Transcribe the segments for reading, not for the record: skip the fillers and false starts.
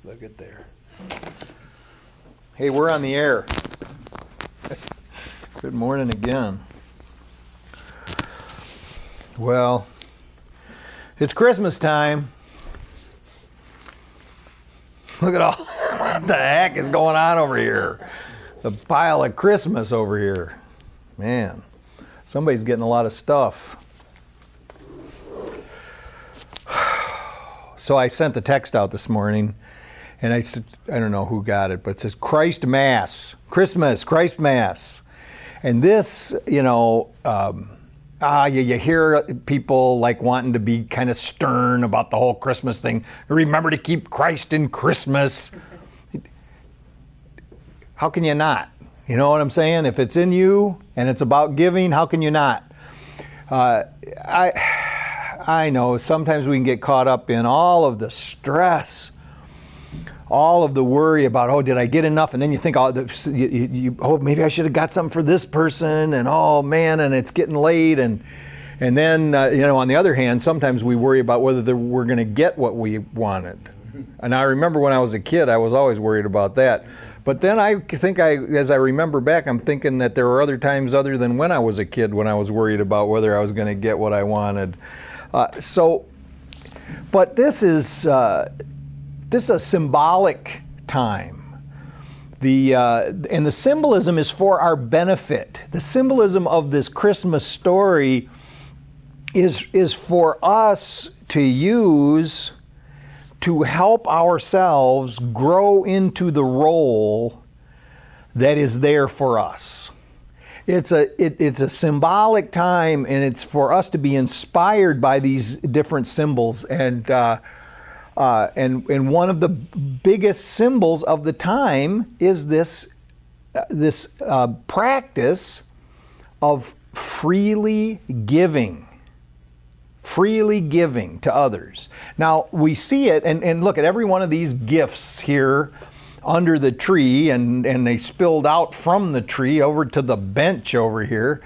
Look at there. Hey, we're on the air. Good morning again. Well, it's Christmas time. Look at all, what the heck is going on over here? The pile of Christmas over here. Man, somebody's getting a lot of stuff. So I sent the text out this morning, and I don't know who got it, but it says Christ Mass, Christmas, Christ Mass. And this, you hear people like wanting to be kind of stern about the whole Christmas thing. Remember to keep Christ in Christmas. How can you not? You know what I'm saying? If it's in you and it's about giving, how can you not? I know sometimes we can get caught up in all of the stress, all of the worry about, oh, did I get enough? And then you think, oh, maybe I should have got something for this person, and oh man, and it's getting late, and then on the other hand, sometimes we worry about whether we're going to get what we wanted. And I remember when I was a kid, I was always worried about that. But then I think as I remember back, I'm thinking that there were other times other than when I was a kid when I was worried about whether I was going to get what I wanted. But this is a symbolic time. And the symbolism is for our benefit. The symbolism of this Christmas story is for us to use to help ourselves grow into the role that is there for us. It's a symbolic time, and it's for us to be inspired by these different symbols. And one of the biggest symbols of the time is this practice of freely giving to others. Now we see it, and look at every one of these gifts here under the tree, and they spilled out from the tree over to the bench over here.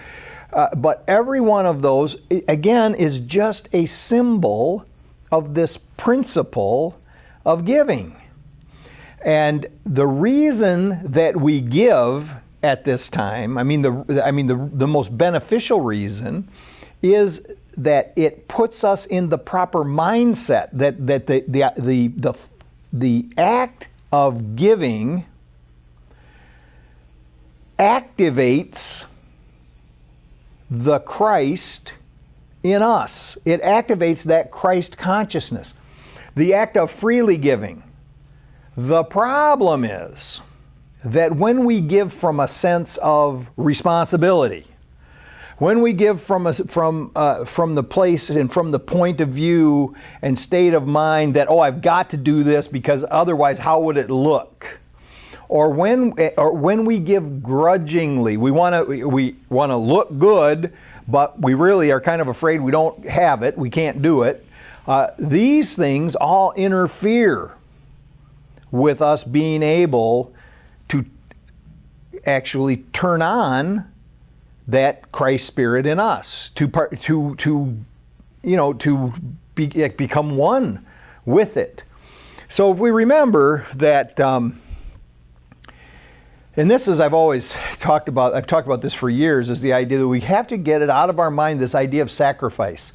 But every one of those, again, is just a symbol of this principle of giving. And the reason that we give at this time, the most beneficial reason is that it puts us in the proper mindset, that the act of giving activates the Christ in us. It activates that Christ consciousness. The act of freely giving. The problem is that when we give from a sense of responsibility, when we give from the place and from the point of view and state of mind that, oh, I've got to do this because otherwise how would it look? Or when we give grudgingly, we want to look good, but we really are kind of afraid we don't have it, we can't do it. These things all interfere with us being able to actually turn on that Christ Spirit in us, to become one with it. So if we remember that, and this is, I've talked about this for years, is the idea that we have to get it out of our mind, this idea of sacrifice.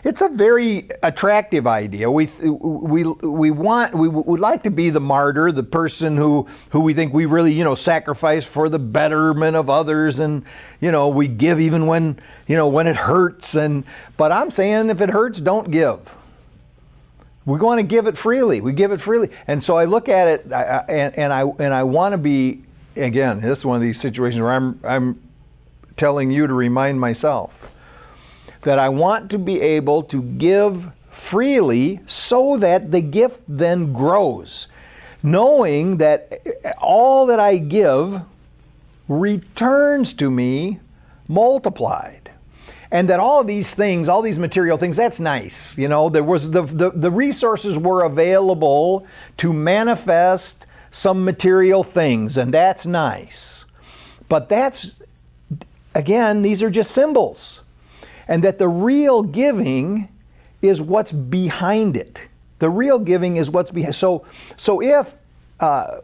It's a very attractive idea. We would like to be the martyr, the person who we think we really, sacrifice for the betterment of others, and, we give even when it hurts. But I'm saying if it hurts, don't give. We want to give it freely. We give it freely. And so I look at it, and I want to be, again, this is one of these situations where I'm telling you to remind myself that I want to be able to give freely so that the gift then grows, knowing that all that I give returns to me multiplied. And that all of these things, all these material things, that's nice. There was the resources were available to manifest some material things, and that's nice. But again, these are just symbols. And that the real giving is what's behind it. The real giving is what's behind. So if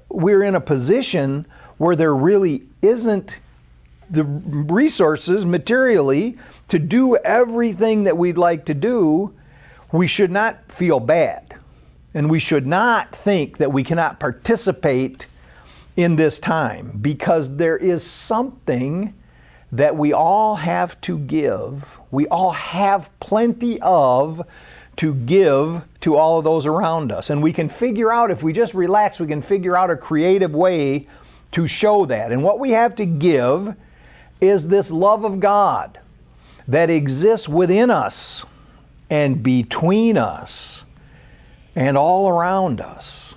we're in a position where there really isn't the resources materially to do everything that we'd like to do, we should not feel bad. And we should not think that we cannot participate in this time, because there is something that we all have to give. We all have plenty of to give to all of those around us. And we can figure out, if we just relax, we can figure out a creative way to show that. And what we have to give is this love of God that exists within us and between us and all around us.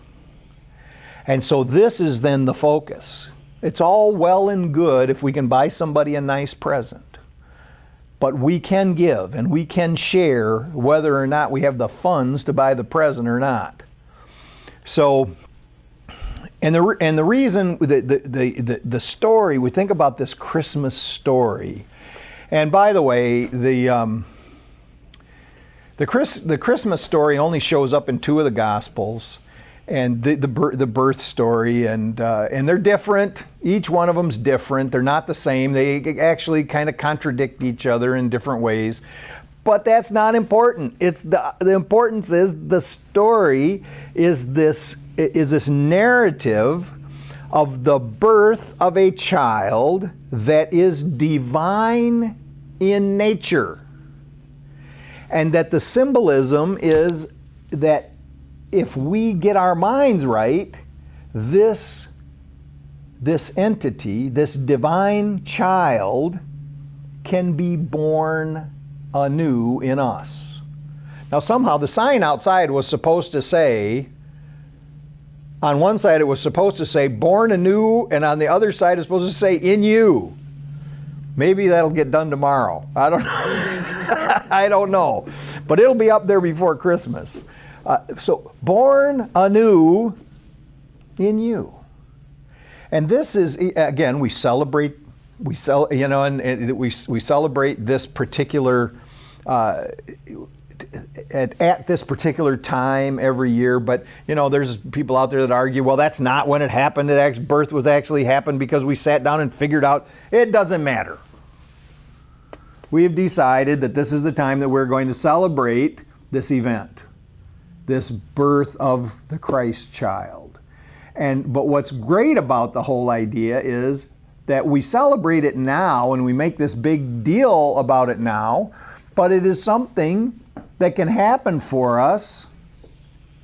And so this is then the focus. It's all well and good if we can buy somebody a nice present. But we can give and we can share whether or not we have the funds to buy the present or not. So, and the reason, the story, we think about this Christmas story. And by the way, the Christmas story only shows up in 2 of the Gospels, and the birth story, and they're different. Each one of them's different. They're not the same. They actually kind of contradict each other in different ways. But that's not important. It's the importance is the story is this narrative of the birth of a child that is divine in nature. And that the symbolism is that if we get our minds right, this entity, this divine child, can be born anew in us. Now somehow the sign outside was supposed to say, on one side it was supposed to say born anew, and on the other side it's supposed to say in you. Maybe that'll get done tomorrow. I don't know. I don't know. But it'll be up there before Christmas. So born anew in you. And this is, again, we celebrate this particular at this particular time every year. But there's people out there that argue, well, that's not when it happened. Birth was actually happened because we sat down and figured out. It doesn't matter. We have decided that this is the time that we're going to celebrate this event, this birth of the Christ child. But what's great about the whole idea is that we celebrate it now and we make this big deal about it now, but it is something that can happen for us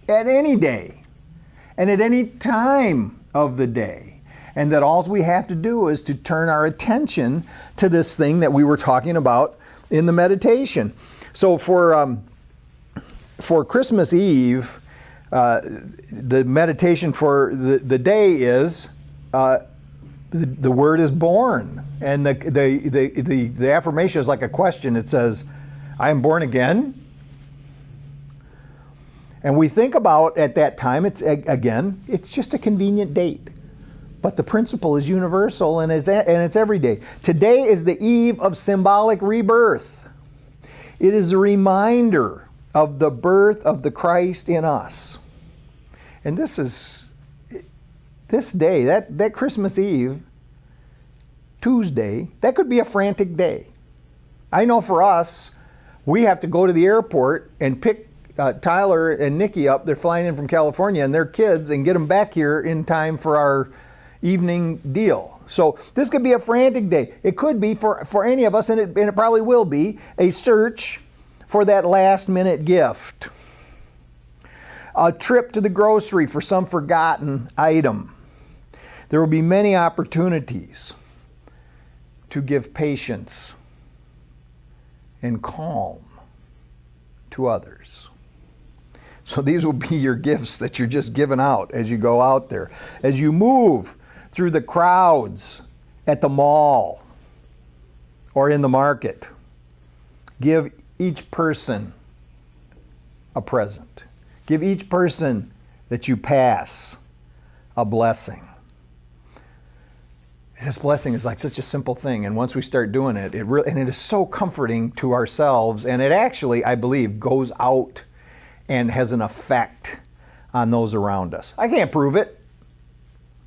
at any day and at any time of the day. And that all we have to do is to turn our attention to this thing that we were talking about in the meditation. So for Christmas Eve, the meditation for the day is the word is born, and the affirmation is like a question. It says, "I am born again." And we think about at that time, it's just a convenient date. But the principle is universal, and it's every day. Today is the eve of symbolic rebirth. It is a reminder of the birth of the Christ in us. And this day, that Christmas Eve, Tuesday, that could be a frantic day. I know for us, we have to go to the airport and pick Tyler and Nikki up. They're flying in from California, and their kids, and get them back here in time for our evening deal. So this could be a frantic day. It could be for any of us, and it probably will be, a search for that last minute gift. A trip to the grocery for some forgotten item. There will be many opportunities to give patience and calm to others. So these will be your gifts that you're just giving out as you go out there. As you move through the crowds at the mall or in the market, give each person a present. Give each person that you pass a blessing. This blessing is like such a simple thing, and once we start doing it, it is so comforting to ourselves, and it actually, I believe, goes out and has an effect on those around us. I can't prove it,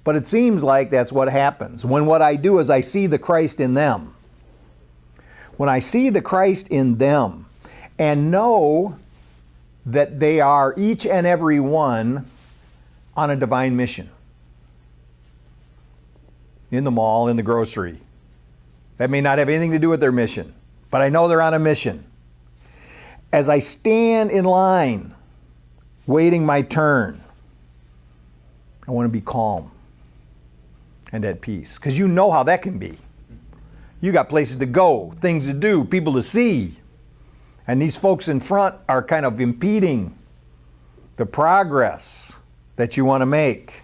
but it seems like that's what happens. When what I do is I see the Christ in them. When I see the Christ in them and know that they are each and every one on a divine mission. In the mall, in the grocery. That may not have anything to do with their mission, but I know they're on a mission. As I stand in line, waiting my turn, I want to be calm and at peace. Because you know how that can be. You got places to go, things to do, people to see. And these folks in front are kind of impeding the progress that you want to make.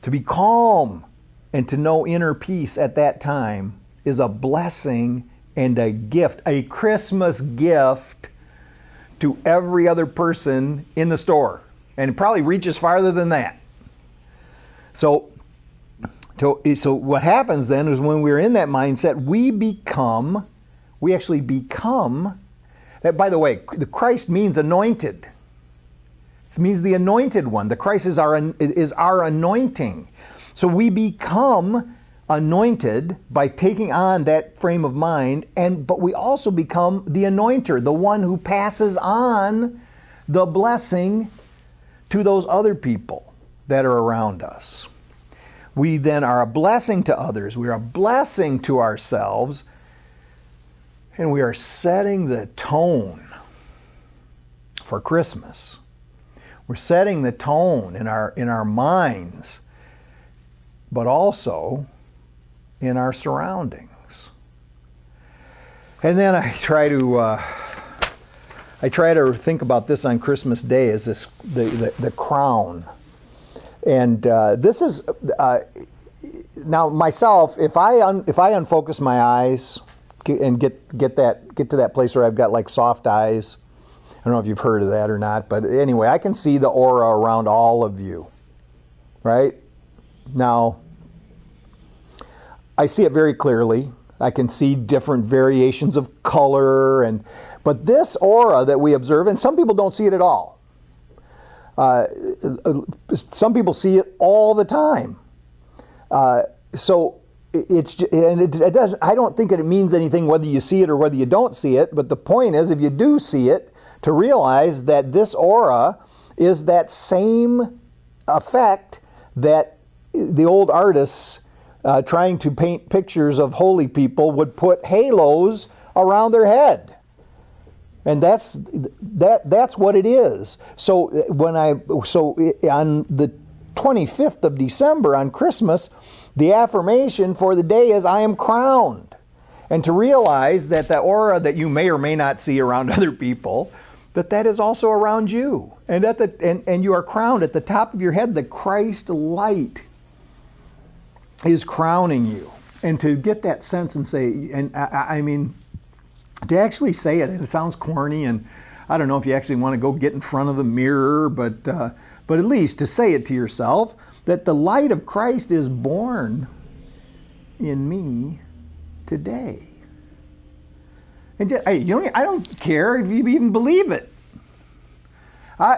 To be calm and to know inner peace at that time is a blessing and a gift, a Christmas gift to every other person in the store. And it probably reaches farther than that. So what happens then is when we're in that mindset, we actually become, that, by the way, the Christ means anointed. It means the anointed one. The Christ is our anointing. So we become anointed by taking on that frame of mind, but we also become the anointer, the one who passes on the blessing to those other people that are around us. We then are a blessing to others. We are a blessing to ourselves. And we are setting the tone for Christmas. We're setting the tone in our minds, but also in our surroundings. And then I try to think about this on Christmas Day as the crown. And this is now myself. If I unfocus my eyes and get to that place where I've got like soft eyes, I don't know if you've heard of that or not, but anyway, I can see the aura around all of you. Right now, I see it very clearly. I can see different variations of color, but this aura that we observe, and some people don't see it at all. Some people see it all the time. So it doesn't. I don't think it means anything whether you see it or whether you don't see it. But the point is, if you do see it, to realize that this aura is that same effect that the old artists trying to paint pictures of holy people would put halos around their head. And that's what it is. So on the 25th of December, on Christmas, the affirmation for the day is, I am crowned. And to realize that the aura that you may or may not see around other people, that is also around you. And and you are crowned at the top of your head. The Christ light is crowning you. And to get that sense and say, and I mean, to actually say it, and it sounds corny, and I don't know if you actually want to go get in front of the mirror, but at least to say it to yourself, that the light of Christ is born in me today. And just, I don't care if you even believe it. I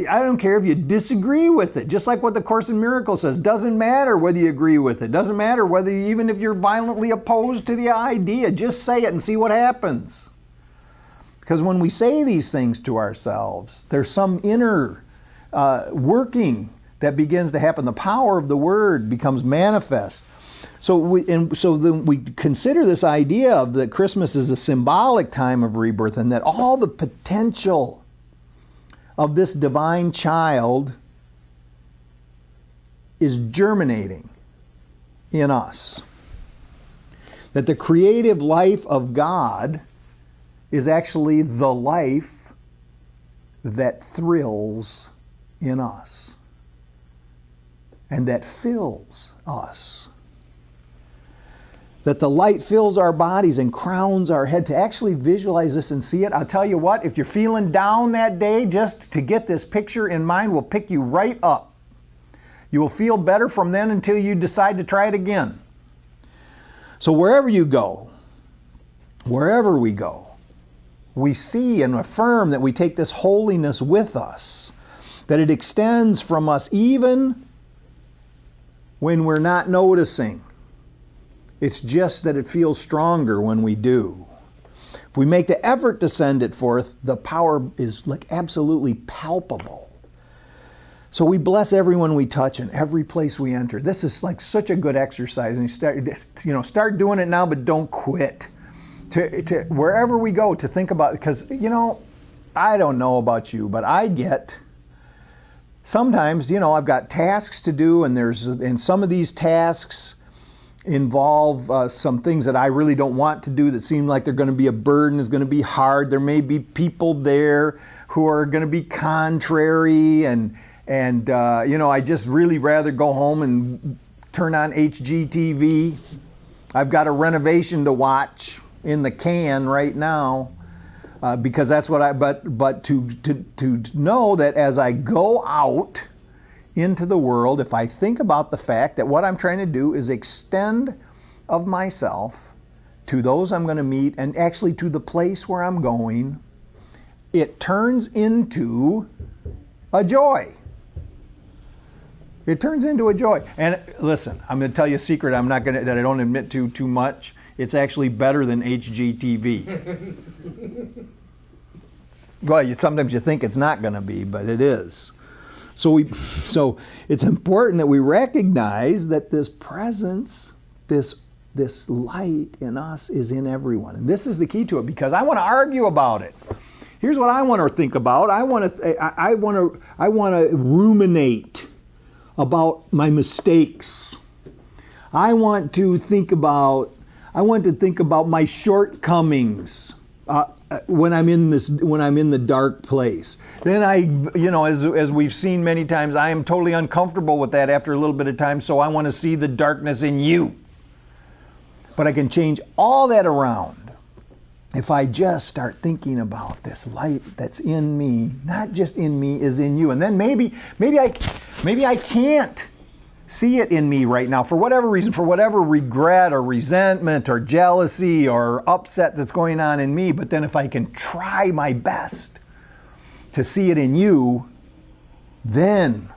don't care if you disagree with it. Just like what the Course in Miracles says, doesn't matter whether you agree with it. Doesn't matter whether even if you're violently opposed to the idea, just say it and see what happens. Because when we say these things to ourselves, there's some inner working that begins to happen. The power of the word becomes manifest. So then we consider this idea of that Christmas is a symbolic time of rebirth, and that all the potential of this divine child is germinating in us. That the creative life of God is actually the life that thrills in us and that fills us. That the light fills our bodies and crowns our head. To actually visualize this and see it, I'll tell you what, if you're feeling down that day, just to get this picture in mind will pick you right up. You will feel better from then until you decide to try it again. So wherever we go, we see and affirm that we take this holiness with us, that it extends from us even when we're not noticing. It's just that it feels stronger when we do. If we make the effort to send it forth, the power is like absolutely palpable. So we bless everyone we touch and every place we enter. This is like such a good exercise, and start doing it now, but don't quit. To wherever we go, to think about, because I don't know about you, but I get sometimes I've got tasks to do, and some of these tasks involve some things that I really don't want to do, that seem like they're going to be a burden, it's going to be hard. There may be people there who are going to be contrary, and I just really rather go home and turn on HGTV. I've got a renovation to watch in the can right now, because that's what but to know that as I go out into the world, if I think about the fact that what I'm trying to do is extend of myself to those I'm going to meet, and actually to the place where I'm going, it turns into a joy. It turns into a joy. And listen, I'm going to tell you a secret that I don't admit to too much. It's actually better than HGTV. Well, sometimes you think it's not going to be, but it is. So it's important that we recognize that this presence, this light in us is in everyone. And this is the key to it, because I want to argue about it. Here's what I want to think about. I want to ruminate about my mistakes. I want to think about my shortcomings when I'm in the dark place. Then as we've seen many times, I am totally uncomfortable with that after a little bit of time, so I want to see the darkness in you. But I can change all that around if I just start thinking about this light that's in me, not just in me, is in you. And then maybe I can't see it in me right now for whatever reason, for whatever regret or resentment or jealousy or upset that's going on in me. But then if I can try my best to see it in you, then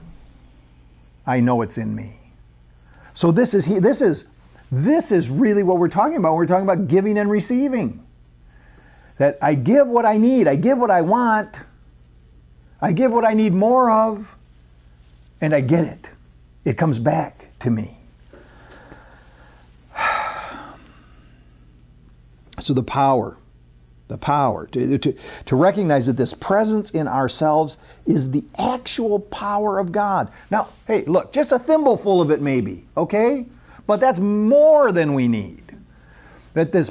I know it's in me. So this is really what we're talking about. We're talking about giving and receiving. That I give what I need, I give what I want, I give what I need more of, and I get it. It comes back to me. So the power to recognize that this presence in ourselves is the actual power of God. Now, hey, look, just a thimbleful of it maybe, okay? But that's more than we need. That this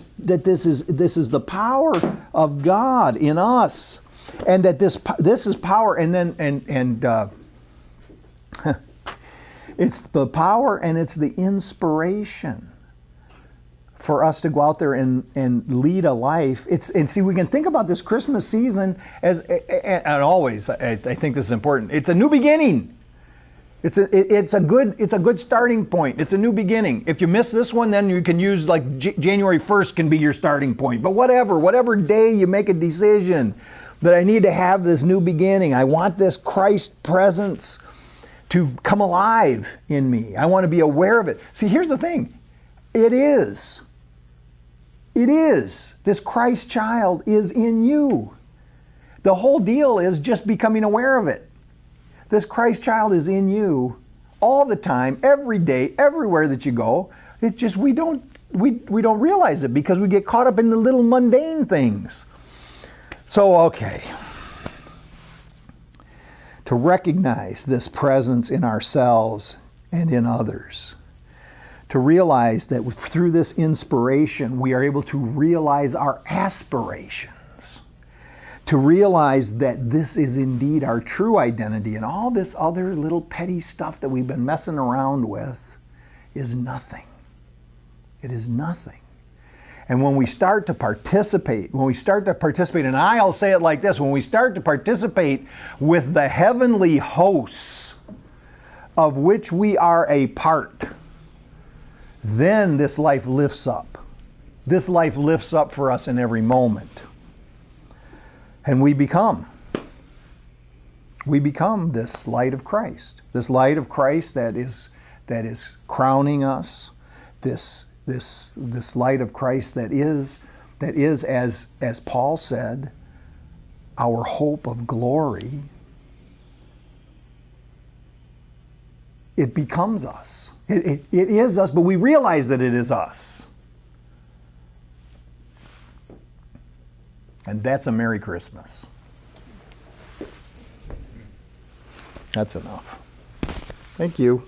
is the power of God in us, and that this is power, and it's the power and it's the inspiration for us to go out there and lead a life. See, we can think about this Christmas season as, and always, I think this is important. It's a new beginning. It's a good starting point. It's a new beginning. If you miss this one, then you can use January 1st can be your starting point. But whatever day you make a decision that I need to have this new beginning, I want this Christ presence to come alive in me. I want to be aware of it. See, here's the thing. It is. This Christ child is in you. The whole deal is just becoming aware of it. This Christ child is in you all the time, every day, everywhere that you go. It's just we don't realize it because we get caught up in the little mundane things. So, okay. To recognize this presence in ourselves and in others. To realize that through this inspiration, we are able to realize our aspirations. To realize that this is indeed our true identity, and all this other little petty stuff that we've been messing around with is nothing. It is nothing. And when we start to participate, and I'll say it like this, when we start to participate with the heavenly hosts of which we are a part, then this life lifts up. This life lifts up for us in every moment. And we become this light of Christ. This light of Christ that is crowning us. This light of Christ that is as Paul said, our hope of glory. It becomes us. It is us, but we realize that it is us. And that's a Merry Christmas. That's enough. Thank you.